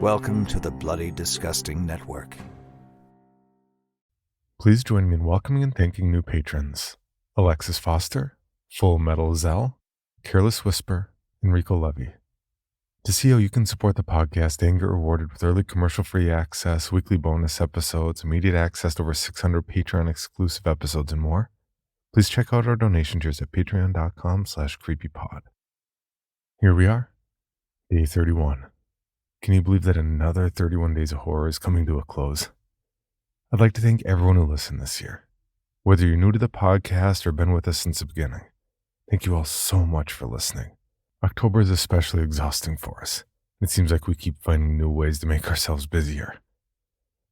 Welcome to the Bloody Disgusting Network. Please join me in welcoming and thanking new patrons: Alexis Foster, Full Metal Zell, Careless Whisper, and Rico Levy. To see how you can support the podcast and get rewarded with early commercial-free access, weekly bonus episodes, immediate access to over 600 Patreon-exclusive episodes, and more, please check out our donation tiers at patreon.com/creepypod. Here we are, day 31. Can you believe that another 31 days of horror is coming to a close? I'd like to thank everyone who listened this year. Whether you're new to the podcast or been with us since the beginning, thank you all so much for listening. October is especially exhausting for us. It seems like we keep finding new ways to make ourselves busier.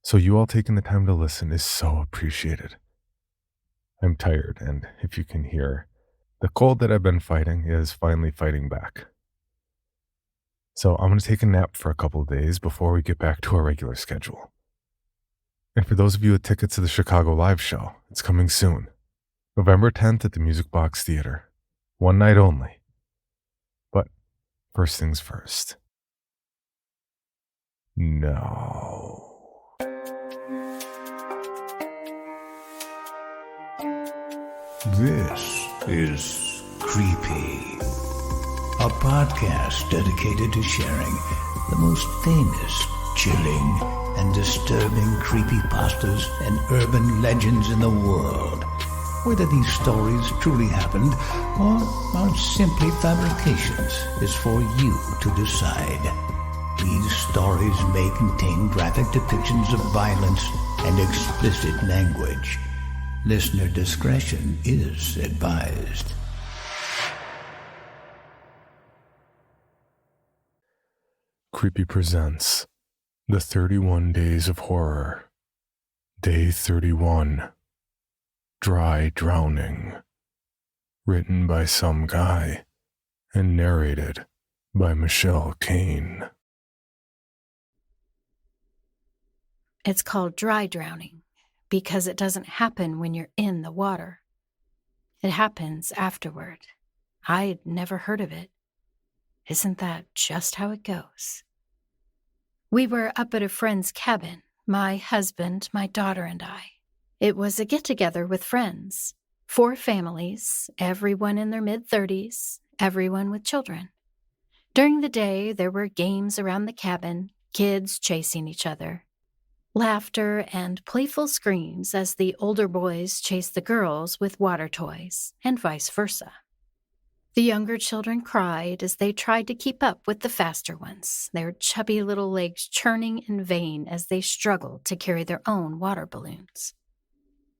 So you all taking the time to listen is so appreciated. I'm tired, and if you can hear, the cold that I've been fighting is finally fighting back. So I'm going to take a nap for a couple of days before we get back to our regular schedule. And for those of you with tickets to the Chicago live show, it's coming soon. November 10th at the Music Box Theater. One night only. But first things first. No. This is Creepy, a podcast dedicated to sharing the most famous, chilling, and disturbing creepypastas and urban legends in the world. Whether these stories truly happened or are simply fabrications is for you to decide. These stories may contain graphic depictions of violence and explicit language. Listener discretion is advised. Creepy presents The 31 Days of Horror. Day 31. Dry Drowning. Written by some guy and narrated by Michelle Kane. It's called dry drowning because it doesn't happen when you're in the water. It happens afterward. I'd never heard of it. Isn't that just how it goes? We were up at a friend's cabin, my husband, my daughter, and I. It was a get-together with friends. 4 families, everyone in their mid-30s, everyone with children. During the day, there were games around the cabin, kids chasing each other. Laughter and playful screams as the older boys chased the girls with water toys, and vice versa. The younger children cried as they tried to keep up with the faster ones, their chubby little legs churning in vain as they struggled to carry their own water balloons.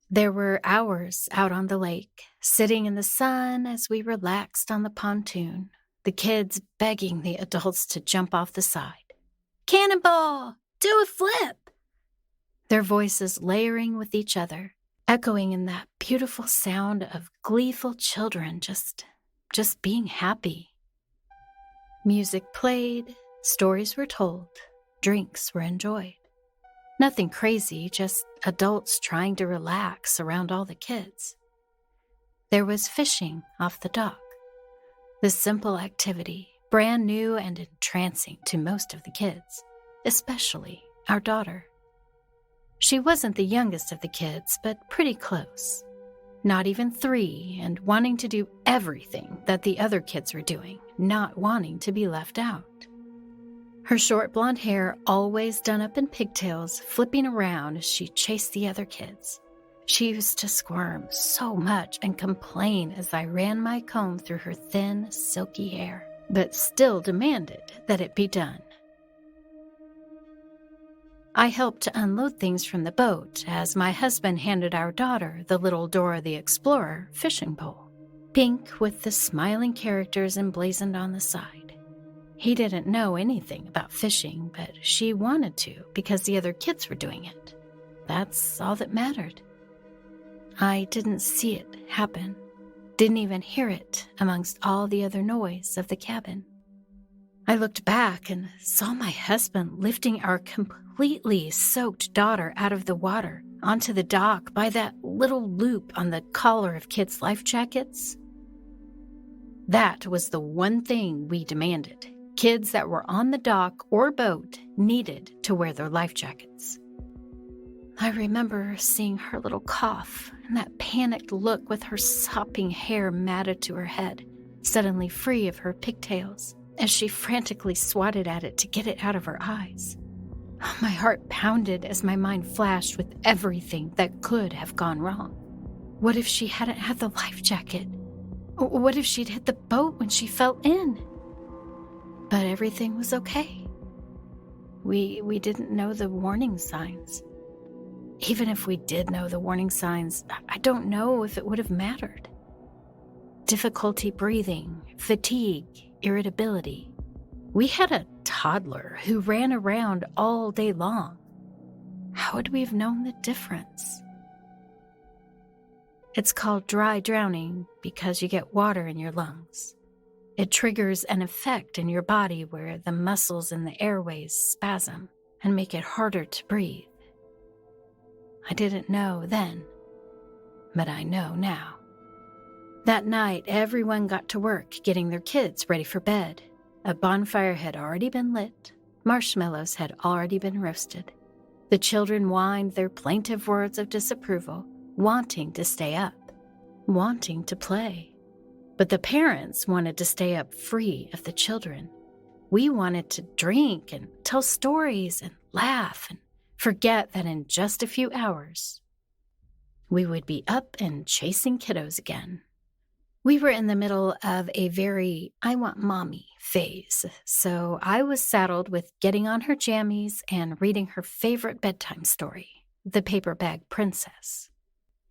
There were hours out on the lake, sitting in the sun as we relaxed on the pontoon, the kids begging the adults to jump off the side. "Cannonball! Do a flip!" Their voices layering with each other, echoing in that beautiful sound of gleeful children just being happy. Music played, stories were told, drinks were enjoyed. Nothing crazy, just adults trying to relax around all the kids. There was fishing off the dock. The simple activity, brand new and entrancing to most of the kids, especially our daughter. She wasn't the youngest of the kids, but pretty close. Not even 3, and wanting to do everything that the other kids were doing, not wanting to be left out. Her short blonde hair always done up in pigtails, flipping around as she chased the other kids. She used to squirm so much and complain as I ran my comb through her thin, silky hair, but still demanded that it be done. I helped to unload things from the boat as my husband handed our daughter the little Dora the Explorer fishing pole, pink with the smiling characters emblazoned on the side. He didn't know anything about fishing, but she wanted to because the other kids were doing it. That's all that mattered. I didn't see it happen, didn't even hear it amongst all the other noise of the cabin. I looked back and saw my husband lifting our completely soaked daughter out of the water onto the dock by that little loop on the collar of kids' life jackets. That was the one thing we demanded. Kids that were on the dock or boat needed to wear their life jackets. I remember seeing her little cough and that panicked look with her sopping hair matted to her head, suddenly free of her pigtails, as she frantically swatted at it to get it out of her eyes. My heart pounded as my mind flashed with everything that could have gone wrong. What if she hadn't had the life jacket? What if she'd hit the boat when she fell in? But everything was okay. We didn't know the warning signs. Even if we did know the warning signs, I don't know if it would have mattered. Difficulty breathing, fatigue, irritability. We had a toddler who ran around all day long. How would we have known the difference? It's called dry drowning because you get water in your lungs. It triggers an effect in your body where the muscles in the airways spasm and make it harder to breathe. I didn't know then, but I know now. That night, everyone got to work getting their kids ready for bed. A bonfire had already been lit. Marshmallows had already been roasted. The children whined their plaintive words of disapproval, wanting to stay up, wanting to play. But the parents wanted to stay up free of the children. We wanted to drink and tell stories and laugh and forget that in just a few hours, we would be up and chasing kiddos again. We were in the middle of a very I want mommy phase, so I was saddled with getting on her jammies and reading her favorite bedtime story, The Paper Bag Princess,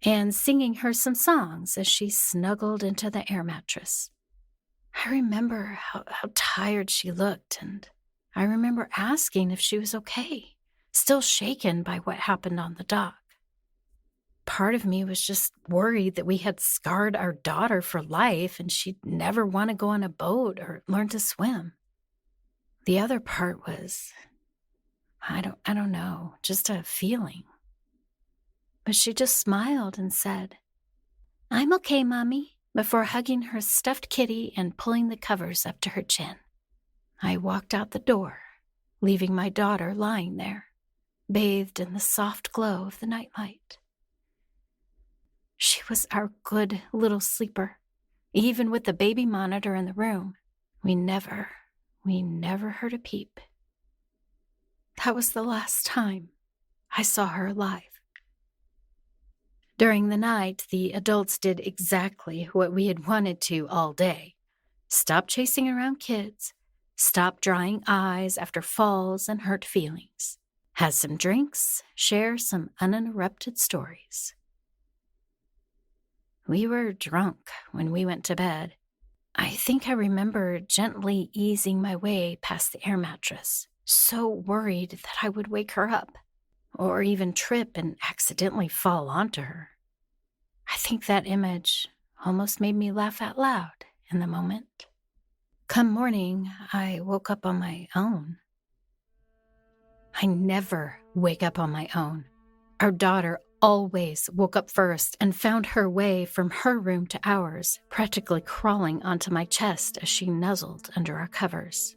and singing her some songs as she snuggled into the air mattress. I remember how tired she looked, and I remember asking if she was okay, still shaken by what happened on the dock. Part of me was just worried that we had scarred our daughter for life and she'd never want to go on a boat or learn to swim. The other part was, I don't know, just a feeling. But she just smiled and said, "I'm okay, Mommy," before hugging her stuffed kitty and pulling the covers up to her chin. I walked out the door, leaving my daughter lying there, bathed in the soft glow of the nightlight. She was our good little sleeper. Even with the baby monitor in the room, we never heard a peep. That was the last time I saw her alive. During the night, the adults did exactly what we had wanted to all day. Stop chasing around kids. Stop drying eyes after falls and hurt feelings. Have some drinks. Share some uninterrupted stories. We were drunk when we went to bed. I think I remember gently easing my way past the air mattress, so worried that I would wake her up, or even trip and accidentally fall onto her. I think that image almost made me laugh out loud in the moment. Come morning, I woke up on my own. I never wake up on my own. Our daughter always woke up first and found her way from her room to ours, practically crawling onto my chest as she nuzzled under our covers.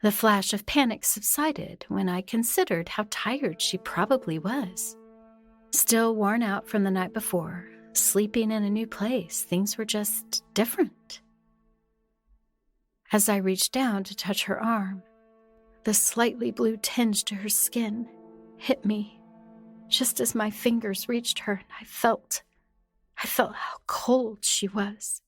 The flash of panic subsided when I considered how tired she probably was. Still worn out from the night before, sleeping in a new place, things were just different. As I reached down to touch her arm, the slightly blue tinge to her skin hit me just as my fingers reached her, and I felt how cold she was.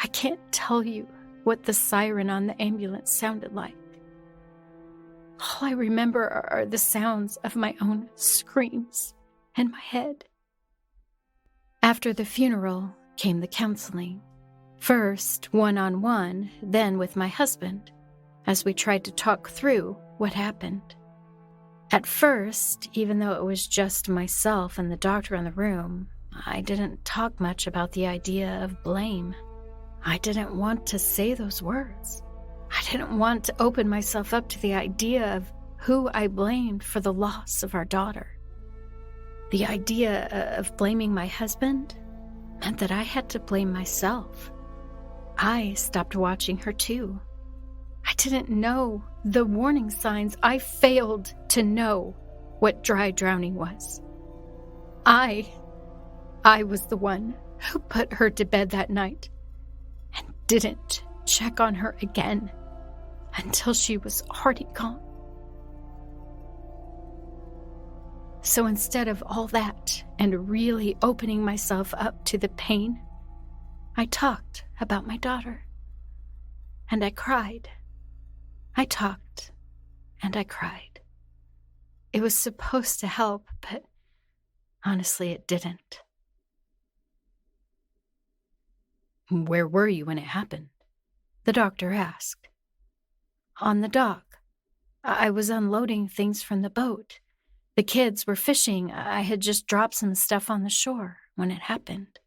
I can't tell you what the siren on the ambulance sounded like. All I remember are the sounds of my own screams in my head. After the funeral came the counseling. First, one-on-one, then with my husband, as we tried to talk through what happened. At first, even though it was just myself and the doctor in the room, I didn't talk much about the idea of blame. I didn't want to say those words. I didn't want to open myself up to the idea of who I blamed for the loss of our daughter. The idea of blaming my husband meant that I had to blame myself. I stopped watching her too. I didn't know the warning signs. I failed to know what dry drowning was. I was the one who put her to bed that night and didn't check on her again until she was already gone. So instead of all that and really opening myself up to the pain, I talked about my daughter. And I cried. I talked and I cried. It was supposed to help, but honestly, it didn't. "Where were you when it happened?" the doctor asked. "On the dock. I was unloading things from the boat. The kids were fishing. I had just dropped some stuff on the shore when it happened.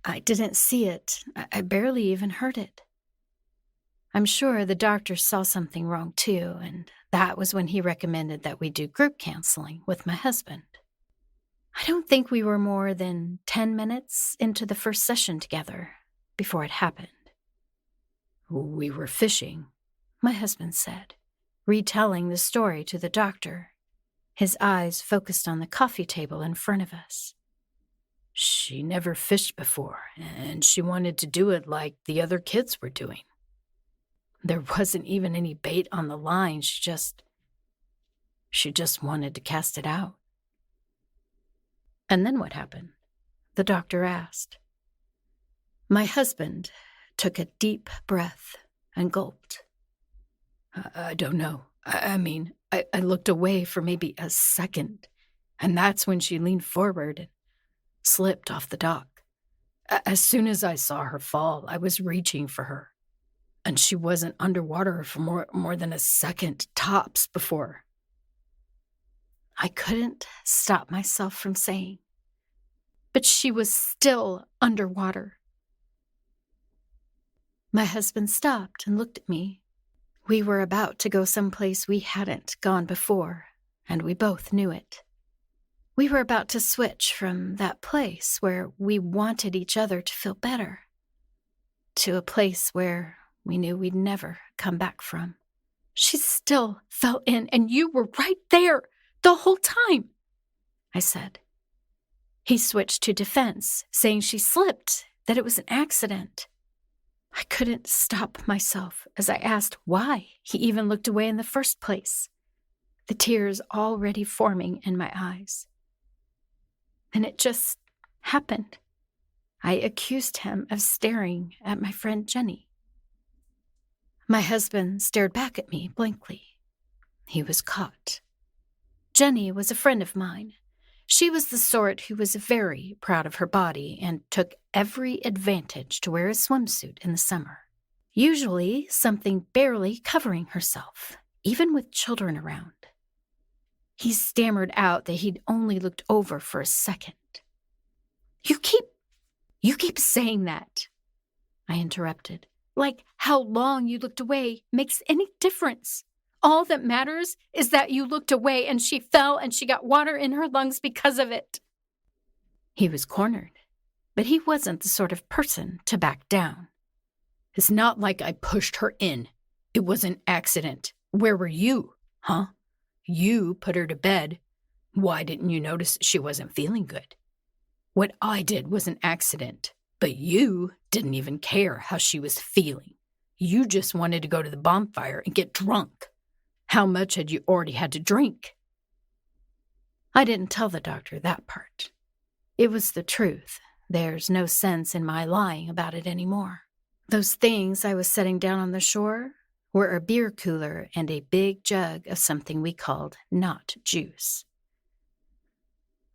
I didn't see it. I barely even heard it. I'm sure the doctor saw something wrong too, and that was when he recommended that we do group counseling with my husband. I don't think we were more than 10 minutes into the first session together before it happened." "We were fishing," my husband said, retelling the story to the doctor, his eyes focused on the coffee table in front of us. "She never fished before, and she wanted to do it like the other kids were doing. There wasn't even any bait on the line. She just wanted to cast it out." "And then what happened?" the doctor asked. My husband took a deep breath and gulped. I don't know. I looked away for maybe a second, and that's when she leaned forward and slipped off the dock. As soon as I saw her fall, I was reaching for her, and she wasn't underwater for more than a second tops before." I couldn't stop myself from saying, "But she was still underwater." My husband stopped and looked at me. We were about to go someplace we hadn't gone before, and we both knew it. We were about to switch from that place where we wanted each other to feel better to a place where we knew we'd never come back from. "She still fell in, and you were right there the whole time," I said. He switched to defense, saying she slipped, that it was an accident. I couldn't stop myself as I asked why he even looked away in the first place, the tears already forming in my eyes. And it just happened. I accused him of staring at my friend Jenny. My husband stared back at me blankly. He was caught. Jenny was a friend of mine. She was the sort who was very proud of her body and took every advantage to wear a swimsuit in the summer, usually something barely covering herself, even with children around. He stammered out that he'd only looked over for a second. You keep saying that," I interrupted. "Like how long you looked away makes any difference. All that matters is that you looked away and she fell and she got water in her lungs because of it." He was cornered, but he wasn't the sort of person to back down. "It's not like I pushed her in. It was an accident. Where were you, huh? You put her to bed. Why didn't you notice she wasn't feeling good? What I did was an accident, but you didn't even care how she was feeling. You just wanted to go to the bonfire and get drunk. How much had you already had to drink?" I didn't tell the doctor that part. It was the truth. There's no sense in my lying about it anymore. Those things I was setting down on the shore were a beer cooler and a big jug of something we called knot juice.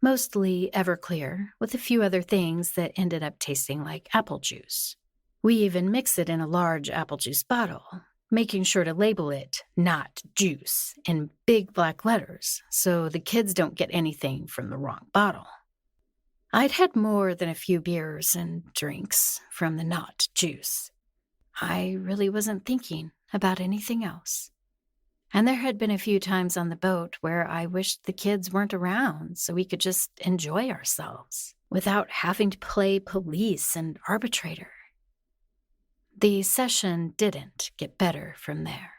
Mostly Everclear, with a few other things that ended up tasting like apple juice. We even mix it in a large apple juice bottle, making sure to label it "not juice" in big black letters so the kids don't get anything from the wrong bottle. I'd had more than a few beers and drinks from the not juice. I really wasn't thinking about anything else. And there had been a few times on the boat where I wished the kids weren't around so we could just enjoy ourselves without having to play police and arbitrator. The session didn't get better from there.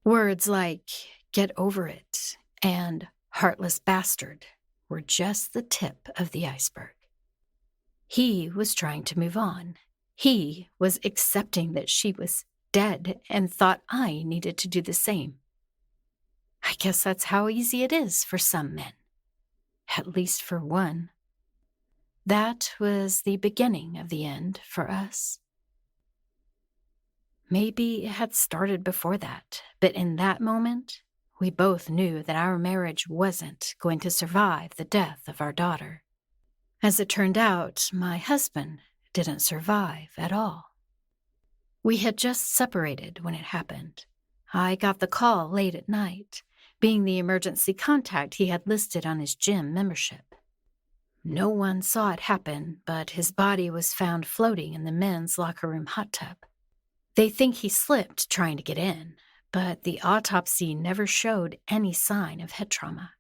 Words like "get over it" and "heartless bastard" were just the tip of the iceberg. He was trying to move on. He was accepting that she was dead and thought I needed to do the same. I guess that's how easy it is for some men. At least for one. That was the beginning of the end for us. Maybe it had started before that, but in that moment, we both knew that our marriage wasn't going to survive the death of our daughter. As it turned out, my husband didn't survive at all. We had just separated when it happened. I got the call late at night, being the emergency contact he had listed on his gym membership. No one saw it happen, but his body was found floating in the men's locker room hot tub. They think he slipped trying to get in, but the autopsy never showed any sign of head trauma.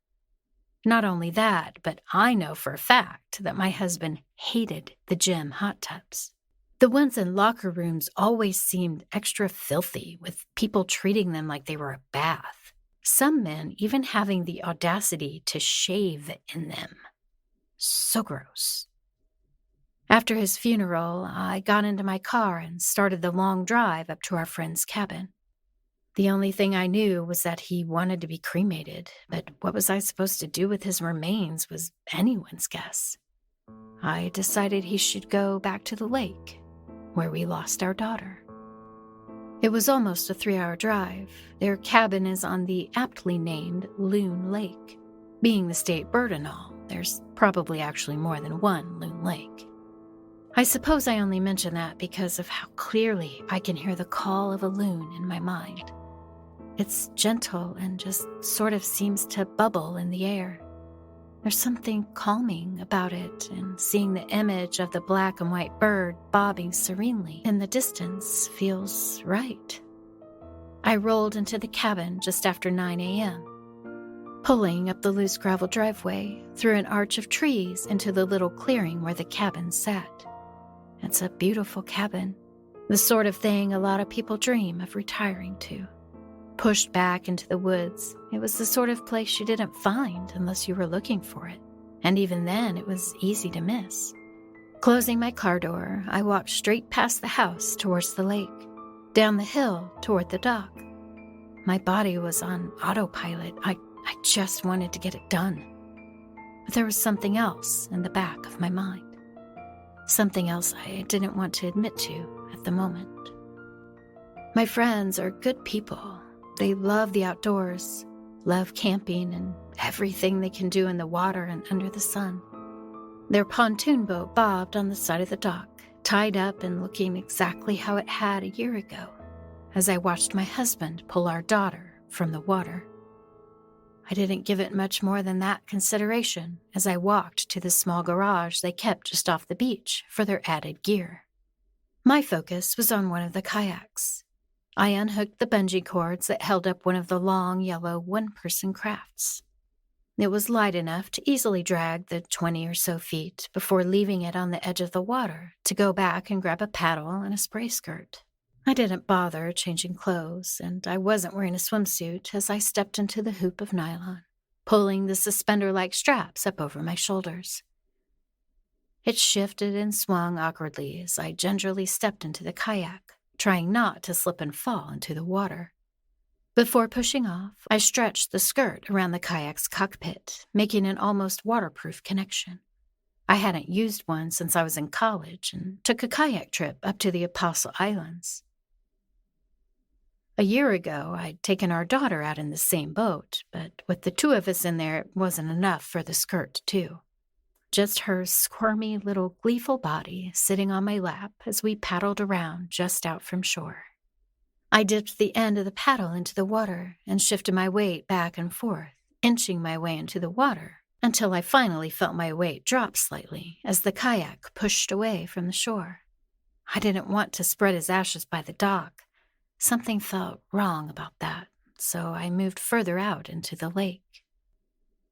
Not only that, but I know for a fact that my husband hated the gym hot tubs. The ones in locker rooms always seemed extra filthy, with people treating them like they were a bath. Some men even having the audacity to shave in them. So gross. After his funeral, I got into my car and started the long drive up to our friend's cabin. The only thing I knew was that he wanted to be cremated, but what was I supposed to do with his remains was anyone's guess. I decided he should go back to the lake, where we lost our daughter. It was almost a 3-hour drive. Their cabin is on the aptly named Loon Lake. Being the state bird and all, there's probably actually more than one Loon Lake. I suppose I only mention that because of how clearly I can hear the call of a loon in my mind. It's gentle and just sort of seems to bubble in the air. There's something calming about it, and seeing the image of the black and white bird bobbing serenely in the distance feels right. I rolled into the cabin just after 9 a.m., pulling up the loose gravel driveway through an arch of trees into the little clearing where the cabin sat. It's a beautiful cabin, the sort of thing a lot of people dream of retiring to. Pushed back into the woods, it was the sort of place you didn't find unless you were looking for it, and even then it was easy to miss. Closing my car door, I walked straight past the house towards the lake, down the hill toward the dock. My body was on autopilot. I just wanted to get it done. But there was something else in the back of my mind. Something else I didn't want to admit to at the moment. My friends are good people. They love the outdoors, love camping and everything they can do in the water and under the sun. Their pontoon boat bobbed on the side of the dock, tied up and looking exactly how it had a year ago, as I watched my husband pull our daughter from the water. I didn't give it much more than that consideration as I walked to the small garage they kept just off the beach for their added gear. My focus was on one of the kayaks. I unhooked the bungee cords that held up one of the long yellow one-person crafts. It was light enough to easily drag the 20 or so feet before leaving it on the edge of the water to go back and grab a paddle and a spray skirt. I didn't bother changing clothes, and I wasn't wearing a swimsuit as I stepped into the hoop of nylon, pulling the suspender-like straps up over my shoulders. It shifted and swung awkwardly as I gingerly stepped into the kayak, trying not to slip and fall into the water. Before pushing off, I stretched the skirt around the kayak's cockpit, making an almost waterproof connection. I hadn't used one since I was in college and took a kayak trip up to the Apostle Islands. A year ago, I'd taken our daughter out in the same boat, but with the two of us in there, it wasn't enough for the skirt, too. Just her squirmy little gleeful body sitting on my lap as we paddled around just out from shore. I dipped the end of the paddle into the water and shifted my weight back and forth, inching my way into the water until I finally felt my weight drop slightly as the kayak pushed away from the shore. I didn't want to spread his ashes by the dock. Something felt wrong about that, so I moved further out into the lake.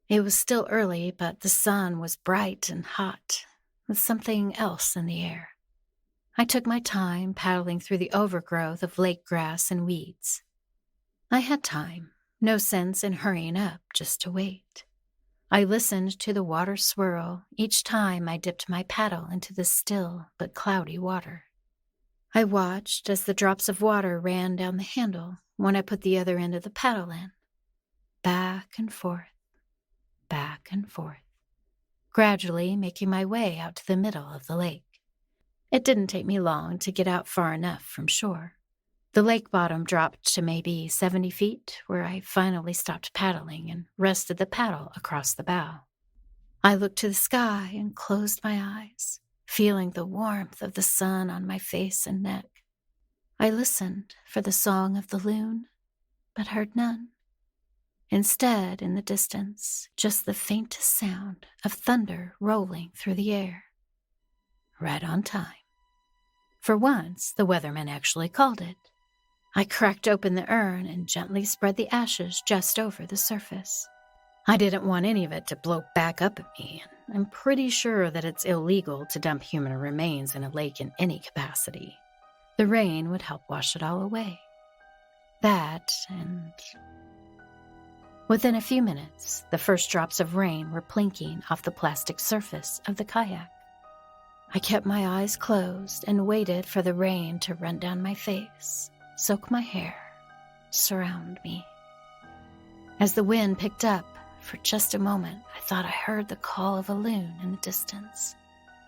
It was still early, but the sun was bright and hot, with something else in the air. I took my time paddling through the overgrowth of lake grass and weeds. I had time, no sense in hurrying up just to wait. I listened to the water swirl each time I dipped my paddle into the still but cloudy water. I watched as the drops of water ran down the handle when I put the other end of the paddle in. Back and forth, gradually making my way out to the middle of the lake. It didn't take me long to get out far enough from shore. The lake bottom dropped to maybe 70 feet, where I finally stopped paddling and rested the paddle across the bow. I looked to the sky and closed my eyes, feeling the warmth of the sun on my face and neck. I listened for the song of the loon, but heard none. Instead, in the distance, just the faintest sound of thunder rolling through the air. Right on time. For once, the weatherman actually called it. I cracked open the urn and gently spread the ashes just over the surface. I didn't want any of it to blow back up at me, and I'm pretty sure that it's illegal to dump human remains in a lake in any capacity. The rain would help wash it all away. That, and within a few minutes, the first drops of rain were plinking off the plastic surface of the kayak. I kept my eyes closed and waited for the rain to run down my face, soak my hair, surround me. As the wind picked up, for just a moment, I thought I heard the call of a loon in the distance.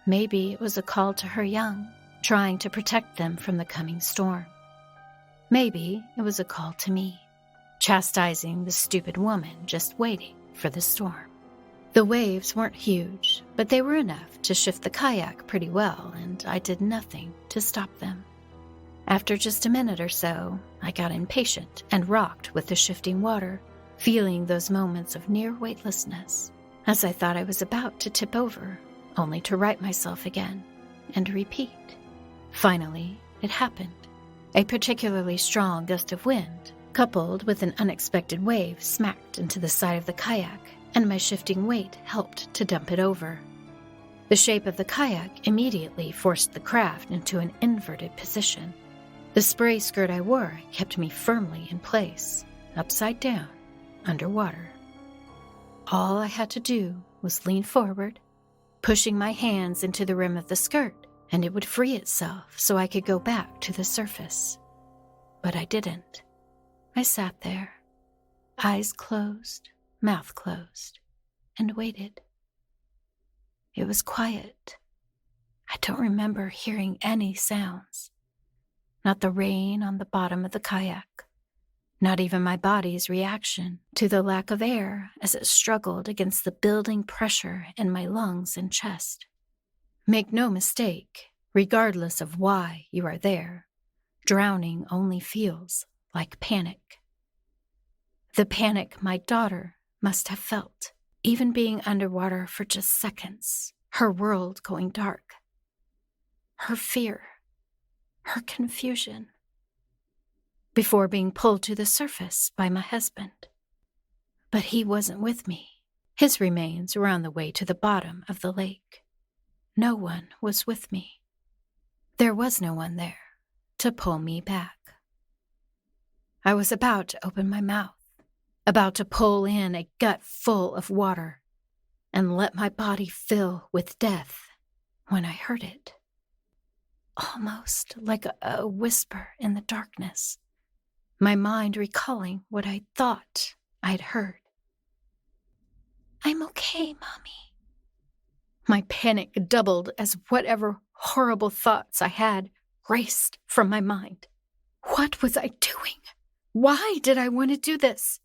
Maybe it was a call to her young, trying to protect them from the coming storm. Maybe it was a call to me, chastising the stupid woman just waiting for the storm. The waves weren't huge, but they were enough to shift the kayak pretty well, and I did nothing to stop them. After just a minute or so, I got impatient and rocked with the shifting water, feeling those moments of near weightlessness, as I thought I was about to tip over, only to right myself again and repeat. Finally, it happened. A particularly strong gust of wind, coupled with an unexpected wave, smacked into the side of the kayak, and my shifting weight helped to dump it over. The shape of the kayak immediately forced the craft into an inverted position. The spray skirt I wore kept me firmly in place, upside down, underwater. All I had to do was lean forward, pushing my hands into the rim of the skirt, and it would free itself so I could go back to the surface. But I didn't. I sat there, eyes closed, mouth closed, and waited. It was quiet. I don't remember hearing any sounds. Not the rain on the bottom of the kayak. Not even my body's reaction to the lack of air as it struggled against the building pressure in my lungs and chest. Make no mistake, regardless of why you are there, drowning only feels like panic. The panic my daughter must have felt, even being underwater for just seconds, her world going dark. Her fear, her confusion, before being pulled to the surface by my husband. But he wasn't with me. His remains were on the way to the bottom of the lake. No one was with me. There was no one there to pull me back. I was about to open my mouth, about to pull in a gut full of water and let my body fill with death when I heard it. Almost like a whisper in the darkness, my mind recalling what I thought I'd heard. "I'm okay, Mommy." My panic doubled as whatever horrible thoughts I had raced from my mind. What was I doing? Why did I want to do this?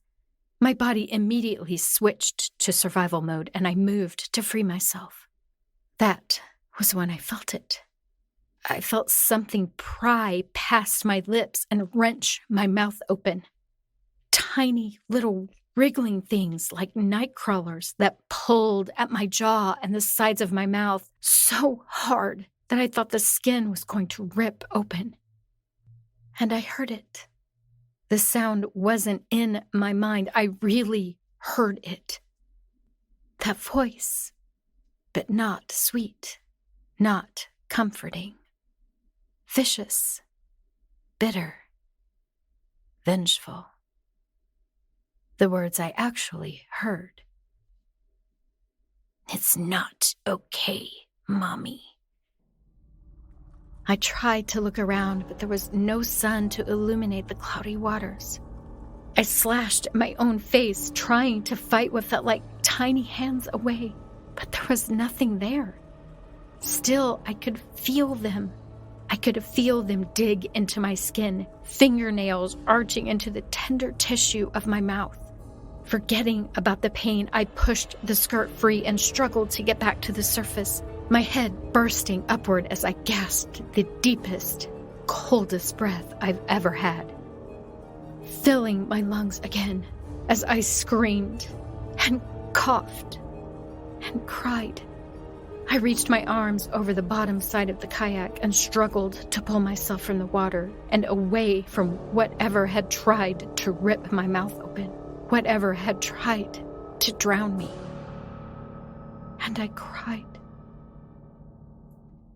My body immediately switched to survival mode, and I moved to free myself. That was when I felt it. I felt something pry past my lips and wrench my mouth open. Tiny little wriggling things like night crawlers that pulled at my jaw and the sides of my mouth so hard that I thought the skin was going to rip open. And I heard it. The sound wasn't in my mind. I really heard it. That voice, but not sweet, not comforting. vicious, bitter, vengeful. The words I actually heard. "It's not okay, Mommy." I tried to look around, but there was no sun to illuminate the cloudy waters. I slashed at my own face, trying to fight what felt like tiny hands away, but there was nothing there. Still, I could feel them. I could feel them dig into my skin, fingernails arching into the tender tissue of my mouth. Forgetting about the pain, I pushed the skirt free and struggled to get back to the surface, my head bursting upward as I gasped the deepest, coldest breath I've ever had, filling my lungs again as I screamed and coughed and cried. I reached my arms over the bottom side of the kayak and struggled to pull myself from the water and away from whatever had tried to rip my mouth open, whatever had tried to drown me. And I cried.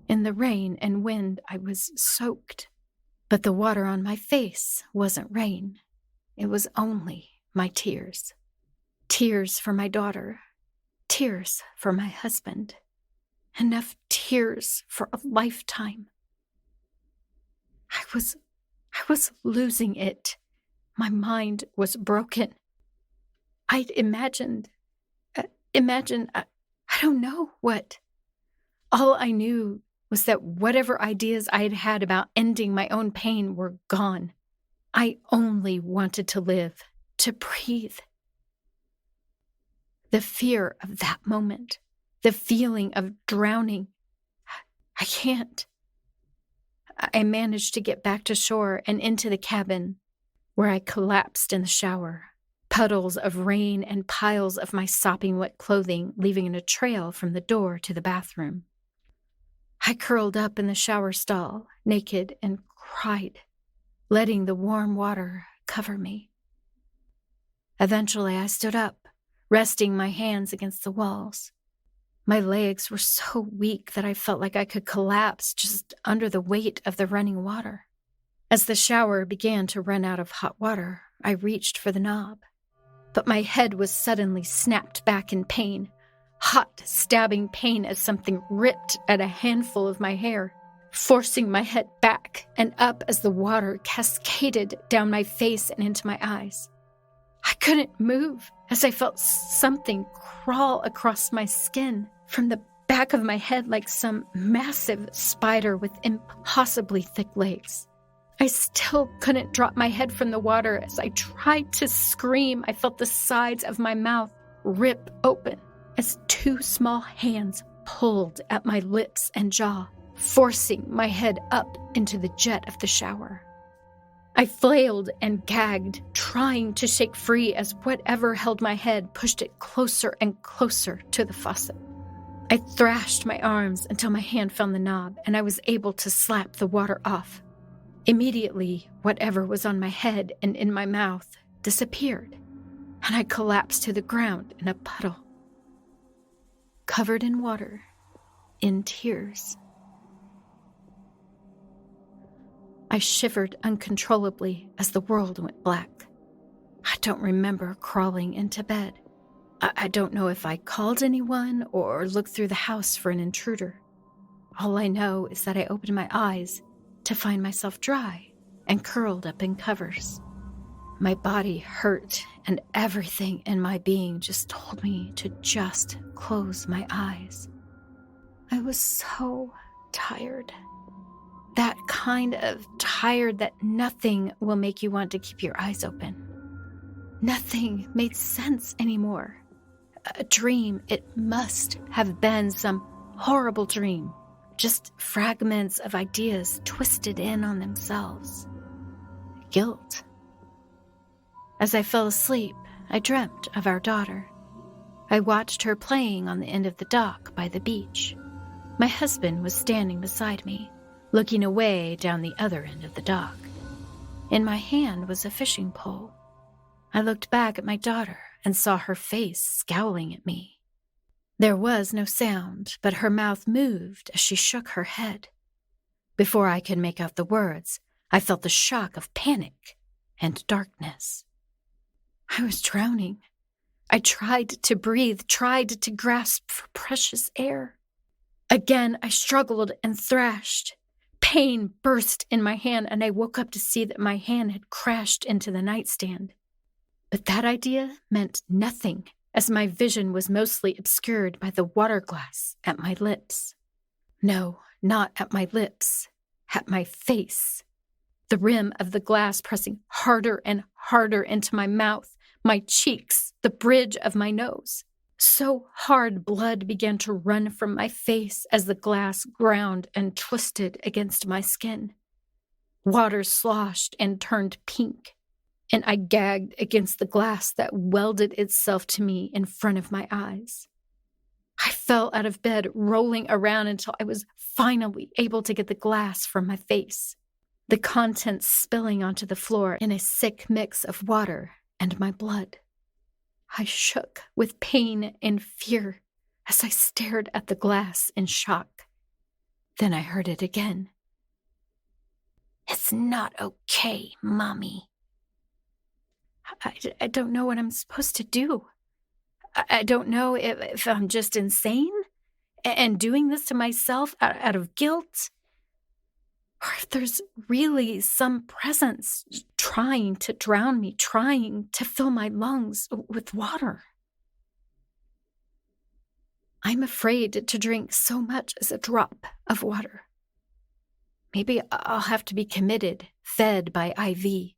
In the rain and wind, I was soaked, but the water on my face wasn't rain. It was only my tears. Tears for my daughter. Tears for my husband. Enough tears for a lifetime. I was losing it. My mind was broken. I'd imagined, I don't know what. All I knew was that whatever ideas I had had about ending my own pain were gone. I only wanted to live, to breathe. The fear of that moment, the feeling of drowning. I can't. I managed to get back to shore and into the cabin, where I collapsed in the shower, puddles of rain and piles of my sopping wet clothing leaving a trail from the door to the bathroom. I curled up in the shower stall, naked, and cried, letting the warm water cover me. Eventually, I stood up, resting my hands against the walls. My legs were so weak that I felt like I could collapse just under the weight of the running water. As the shower began to run out of hot water, I reached for the knob. But my head was suddenly snapped back in pain, hot, stabbing pain as something ripped at a handful of my hair, forcing my head back and up as the water cascaded down my face and into my eyes. I couldn't move as I felt something crawl across my skin from the back of my head like some massive spider with impossibly thick legs. I still couldn't drop my head from the water. As I tried to scream, I felt the sides of my mouth rip open as two small hands pulled at my lips and jaw, forcing my head up into the jet of the shower. I flailed and gagged, trying to shake free as whatever held my head pushed it closer and closer to the faucet. I thrashed my arms until my hand found the knob and I was able to slap the water off. Immediately, whatever was on my head and in my mouth disappeared, and I collapsed to the ground in a puddle, covered in water, in tears. I shivered uncontrollably as the world went black. I don't remember crawling into bed. I don't know if I called anyone or looked through the house for an intruder. All I know is that I opened my eyes to find myself dry and curled up in covers. My body hurt and everything in my being just told me to just close my eyes. I was so tired. That kind of tired that nothing will make you want to keep your eyes open. Nothing made sense anymore. A dream, it must have been some horrible dream. Just fragments of ideas twisted in on themselves. Guilt. As I fell asleep, I dreamt of our daughter. I watched her playing on the end of the dock by the beach. My husband was standing beside me, looking away down the other end of the dock. In my hand was a fishing pole. I looked back at my daughter and saw her face scowling at me. There was no sound, but her mouth moved as she shook her head. Before I could make out the words, I felt the shock of panic and darkness. I was drowning. I tried to breathe, tried to grasp for precious air. Again, I struggled and thrashed. Pain burst in my hand, and I woke up to see that my hand had crashed into the nightstand. But that idea meant nothing, as my vision was mostly obscured by the water glass at my lips. No, not at my lips, at my face. The rim of the glass pressing harder and harder into my mouth, my cheeks, the bridge of my nose. So hard blood began to run from my face as the glass ground and twisted against my skin. Water sloshed and turned pink, and I gagged against the glass that welded itself to me in front of my eyes. I fell out of bed, rolling around until I was finally able to get the glass from my face, the contents spilling onto the floor in a sick mix of water and my blood. I shook with pain and fear as I stared at the glass in shock. Then I heard it again. "It's not okay, Mommy." I don't know what I'm supposed to do. I don't know if I'm just insane and doing this to myself out of guilt, or if there's really some presence trying to drown me, trying to fill my lungs with water. I'm afraid to drink so much as a drop of water. Maybe I'll have to be committed, fed by IV.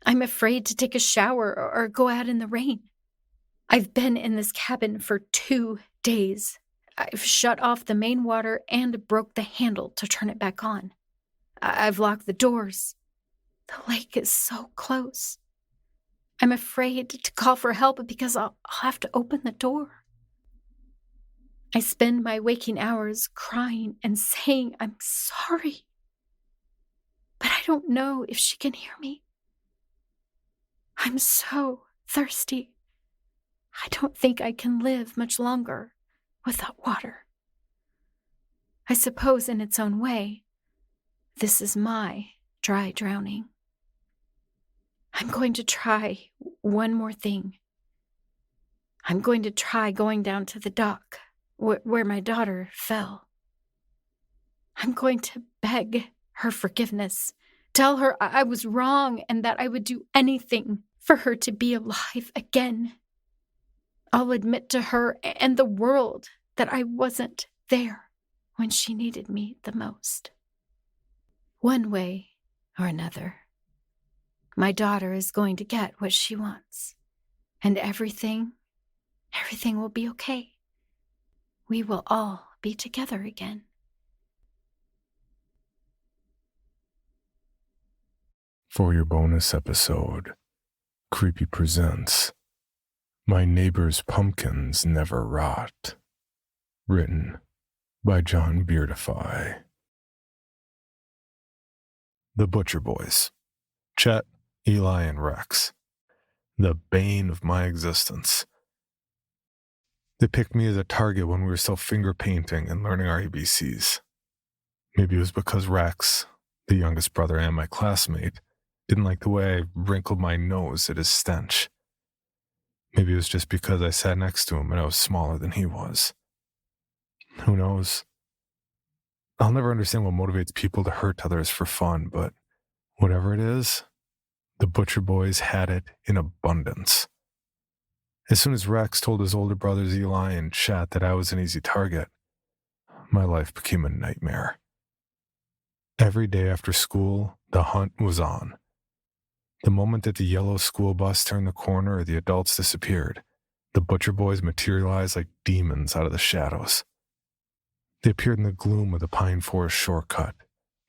I'm afraid to take a shower or go out in the rain. I've been in this cabin for 2 days. I've shut off the main water and broke the handle to turn it back on. I've locked the doors. The lake is so close. I'm afraid to call for help because I'll have to open the door. I spend my waking hours crying and saying I'm sorry. But I don't know if she can hear me. I'm so thirsty. I don't think I can live much longer without water. I suppose in its own way, this is my dry drowning. I'm going to try one more thing. I'm going to try going down to the dock where my daughter fell. I'm going to beg her forgiveness, tell her I was wrong and that I would do anything for her to be alive again. I'll admit to her and the world that I wasn't there when she needed me the most. One way or another, my daughter is going to get what she wants, and everything will be okay. We will all be together again. For your bonus episode, Creepy presents My Neighbor's Pumpkins Never Rot. Written by John Beardify. The Butcher Boys. Chet, Eli, and Rex. The bane of my existence. They picked me as a target when we were still finger painting and learning our ABCs. Maybe it was because Rex, the youngest brother and my classmate, didn't like the way I wrinkled my nose at his stench. Maybe it was just because I sat next to him and I was smaller than he was. Who knows? I'll never understand what motivates people to hurt others for fun, but whatever it is, the Butcher Boys had it in abundance. As soon as Rex told his older brothers Eli and Chet that I was an easy target, my life became a nightmare. Every day after school, the hunt was on. The moment that the yellow school bus turned the corner or the adults disappeared, the Butcher Boys materialized like demons out of the shadows. They appeared in the gloom of the pine forest shortcut,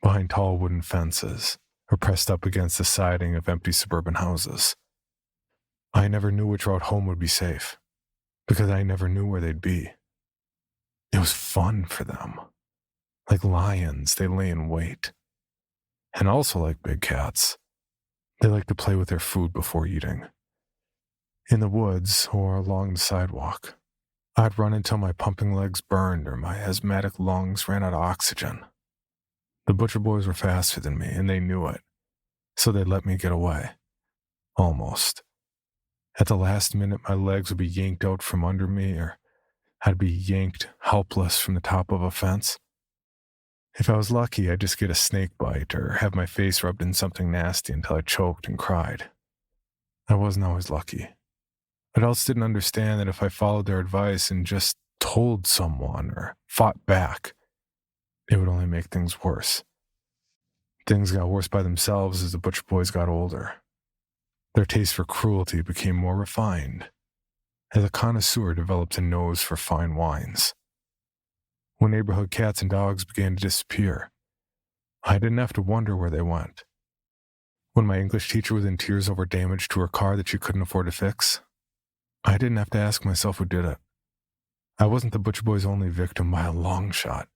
behind tall wooden fences, or pressed up against the siding of empty suburban houses. I never knew which route home would be safe, because I never knew where they'd be. It was fun for them. Like lions, they lay in wait. And also like big cats, they like to play with their food before eating. In the woods or along the sidewalk, I'd run until my pumping legs burned or my asthmatic lungs ran out of oxygen. The Butcher Boys were faster than me, and they knew it. So they let me get away. Almost. At the last minute, my legs would be yanked out from under me, or I'd be yanked helpless from the top of a fence. If I was lucky, I'd just get a snake bite or have my face rubbed in something nasty until I choked and cried. I wasn't always lucky. Adults didn't understand that if I followed their advice and just told someone or fought back, it would only make things worse. Things got worse by themselves as the Butcher Boys got older. Their taste for cruelty became more refined, as a connoisseur developed a nose for fine wines. When neighborhood cats and dogs began to disappear, I didn't have to wonder where they went. When my English teacher was in tears over damage to her car that she couldn't afford to fix, I didn't have to ask myself who did it. I wasn't the Butcher Boys' only victim by a long shot,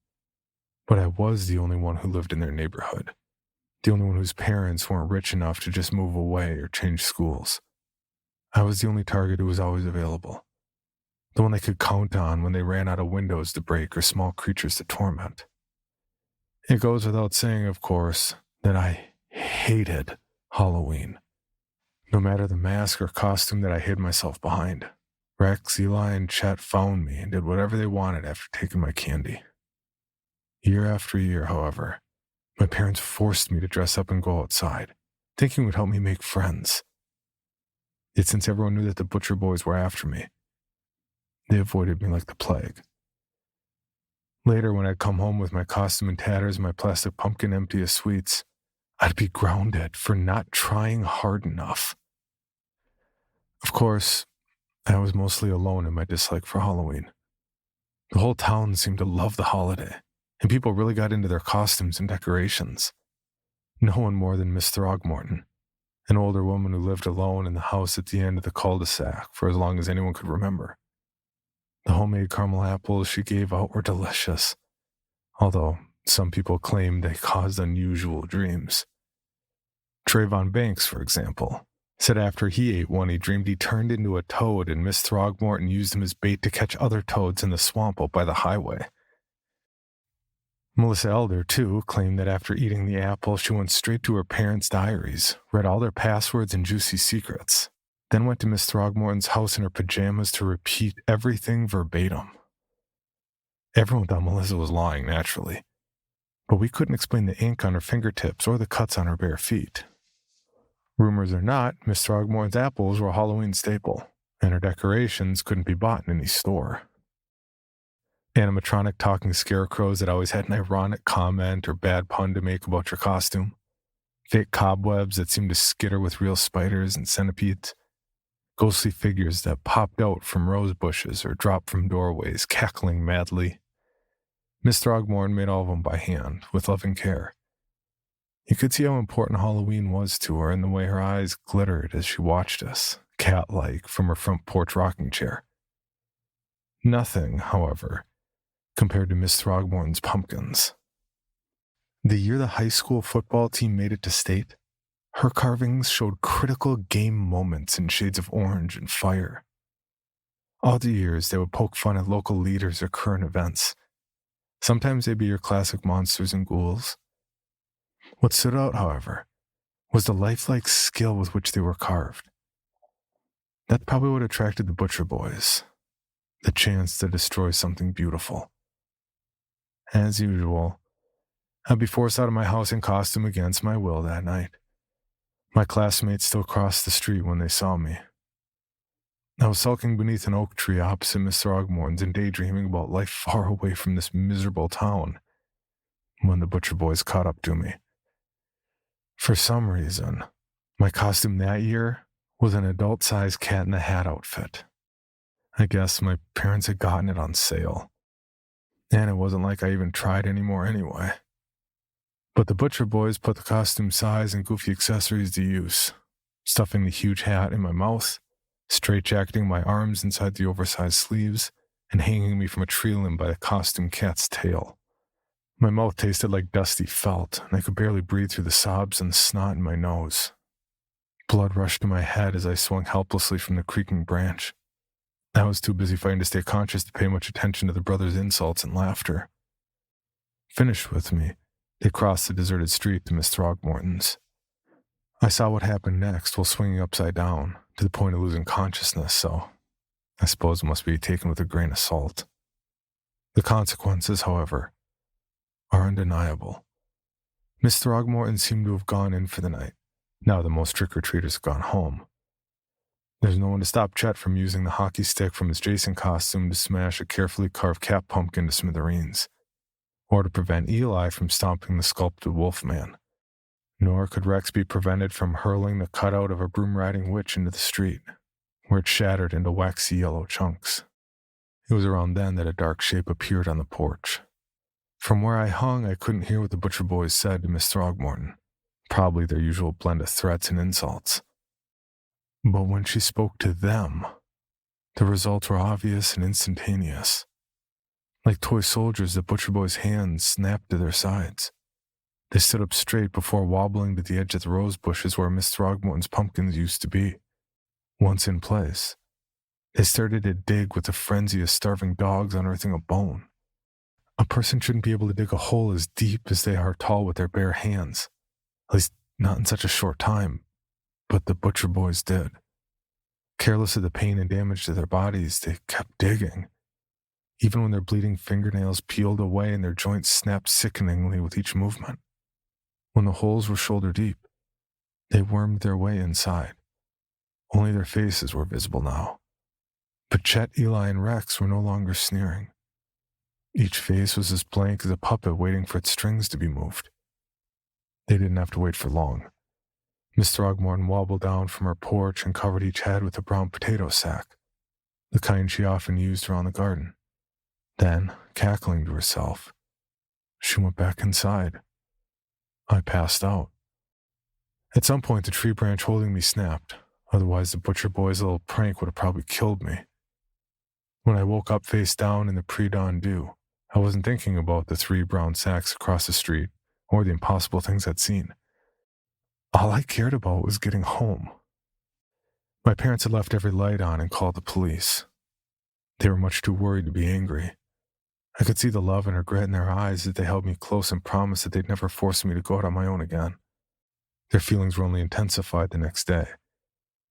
but I was the only one who lived in their neighborhood, the only one whose parents weren't rich enough to just move away or change schools. I was the only target who was always available, the one they could count on when they ran out of windows to break or small creatures to torment. It goes without saying, of course, that I hated Halloween. No matter the mask or costume that I hid myself behind, Rex, Eli, and Chet found me and did whatever they wanted after taking my candy. Year after year, however, my parents forced me to dress up and go outside, thinking it would help me make friends. Yet since everyone knew that the Butcher Boys were after me, they avoided me like the plague. Later, when I'd come home with my costume in tatters and my plastic pumpkin empty of sweets, I'd be grounded for not trying hard enough. Of course, I was mostly alone in my dislike for Halloween. The whole town seemed to love the holiday, and people really got into their costumes and decorations. No one more than Miss Throgmorton, an older woman who lived alone in the house at the end of the cul-de-sac for as long as anyone could remember. The homemade caramel apples she gave out were delicious, although some people claimed they caused unusual dreams. Trayvon Banks, for example, said after he ate one, he dreamed he turned into a toad and Miss Throgmorton used him as bait to catch other toads in the swamp out by the highway. Melissa Elder, too, claimed that after eating the apple, she went straight to her parents' diaries, read all their passwords and juicy secrets, then went to Miss Throgmorton's house in her pajamas to repeat everything verbatim. Everyone thought Melissa was lying, naturally, but we couldn't explain the ink on her fingertips or the cuts on her bare feet. Rumors or not, Miss Throgmorton's apples were a Halloween staple, and her decorations couldn't be bought in any store. Animatronic talking scarecrows that always had an ironic comment or bad pun to make about your costume. Fake cobwebs that seemed to skitter with real spiders and centipedes. Ghostly figures that popped out from rose bushes or dropped from doorways, cackling madly. Miss Throgmorton made all of them by hand, with loving care. You could see how important Halloween was to her in the way her eyes glittered as she watched us, cat-like, from her front porch rocking chair. Nothing, however, compared to Miss Throgmorton's pumpkins. The year the high school football team made it to state, her carvings showed critical game moments in shades of orange and fire. All the years, they would poke fun at local leaders or current events. Sometimes they'd be your classic monsters and ghouls. What stood out, however, was the lifelike skill with which they were carved. That's probably what attracted the Butcher Boys, the chance to destroy something beautiful. As usual, I'd be forced out of my house in costume against my will that night. My classmates still crossed the street when they saw me. I was sulking beneath an oak tree opposite Miss Throgmorton's and daydreaming about life far away from this miserable town when the Butcher Boys caught up to me. For some reason, my costume that year was an adult-sized Cat in the Hat outfit. I guess my parents had gotten it on sale. And it wasn't like I even tried anymore anyway. But the Butcher Boys put the costume size and goofy accessories to use, stuffing the huge hat in my mouth, straitjacketing my arms inside the oversized sleeves, and hanging me from a tree limb by the costume cat's tail. My mouth tasted like dusty felt, and I could barely breathe through the sobs and the snot in my nose. Blood rushed to my head as I swung helplessly from the creaking branch. I was too busy fighting to stay conscious to pay much attention to the brothers' insults and laughter. Finished with me, They crossed the deserted street to Miss Throgmorton's. I saw what happened next while swinging upside down, to the point of losing consciousness, so I suppose it must be taken with a grain of salt. The consequences, however, are undeniable. Miss Throgmorton seemed to have gone in for the night, now that most trick-or-treaters have gone home. There's no one to stop Chet from using the hockey stick from his Jason costume to smash a carefully carved cat pumpkin to smithereens, or to prevent Eli from stomping the sculpted Wolfman. Nor could Rex be prevented from hurling the cutout of a broom-riding witch into the street, where it shattered into waxy yellow chunks. It was around then that a dark shape appeared on the porch. From where I hung, I couldn't hear what the butcher boys said to Miss Throgmorton, probably their usual blend of threats and insults. But when she spoke to them, the results were obvious and instantaneous. Like toy soldiers, the butcher boys' hands snapped to their sides. They stood up straight before wobbling to the edge of the rose bushes where Miss Throgmorton's pumpkins used to be. Once in place, they started to dig with the frenzy of starving dogs unearthing a bone. A person shouldn't be able to dig a hole as deep as they are tall with their bare hands, at least not in such a short time, but the butcher boys did. Careless of the pain and damage to their bodies, they kept digging, even when their bleeding fingernails peeled away and their joints snapped sickeningly with each movement. When the holes were shoulder deep, they wormed their way inside. Only their faces were visible now. But Chet, Eli, and Rex were no longer sneering. Each face was as blank as a puppet waiting for its strings to be moved. They didn't have to wait for long. Miss Throgmorton wobbled down from her porch and covered each head with a brown potato sack, the kind she often used around the garden. Then, cackling to herself, she went back inside. I passed out. At some point, the tree branch holding me snapped, otherwise the butcher boy's little prank would have probably killed me. When I woke up face down in the pre-dawn dew, I wasn't thinking about the 3 brown sacks across the street or the impossible things I'd seen. All I cared about was getting home. My parents had left every light on and called the police. They were much too worried to be angry. I could see the love and regret in their eyes as they held me close and promised that they'd never force me to go out on my own again. Their feelings were only intensified the next day,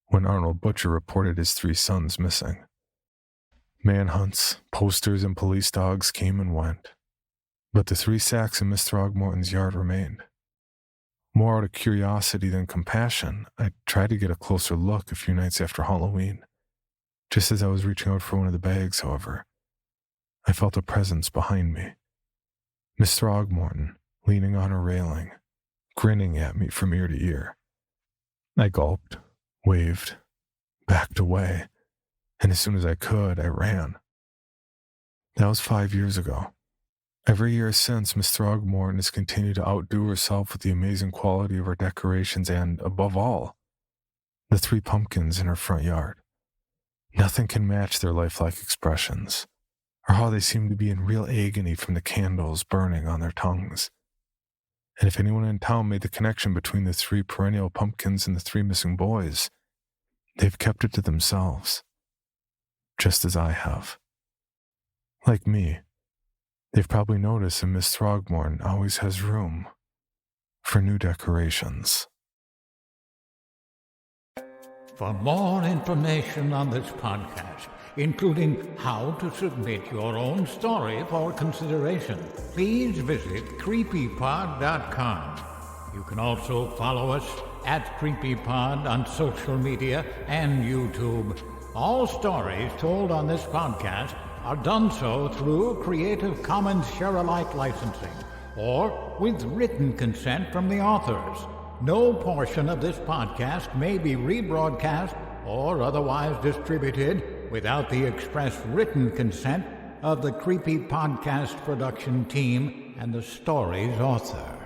when Arnold Butcher reported his 3 sons missing. Manhunts, posters, and police dogs came and went, but the 3 sacks in Miss Throgmorton's yard remained. More out of curiosity than compassion, I tried to get a closer look a few nights after Halloween. Just as I was reaching out for one of the bags, however, I felt a presence behind me. Miss Throgmorton, leaning on her railing, grinning at me from ear to ear. I gulped, waved, backed away, and as soon as I could, I ran. That was 5 years ago. Every year since, Miss Throgmorton has continued to outdo herself with the amazing quality of her decorations and, above all, the 3 pumpkins in her front yard. Nothing can match their lifelike expressions, or how they seem to be in real agony from the candles burning on their tongues. And if anyone in town made the connection between the 3 perennial pumpkins and the 3 missing boys, they've kept it to themselves, just as I have. Like me, they've probably noticed that Miss Throgmorton always has room for new decorations. For more information on this podcast, including how to submit your own story for consideration, please visit creepypod.com. You can also follow us at CreepyPod on social media and YouTube. All stories told on this podcast are done so through Creative Commons Share-alike licensing or with written consent from the authors. No portion of this podcast may be rebroadcast or otherwise distributed without the express written consent of the Creepy Podcast production team and the story's author.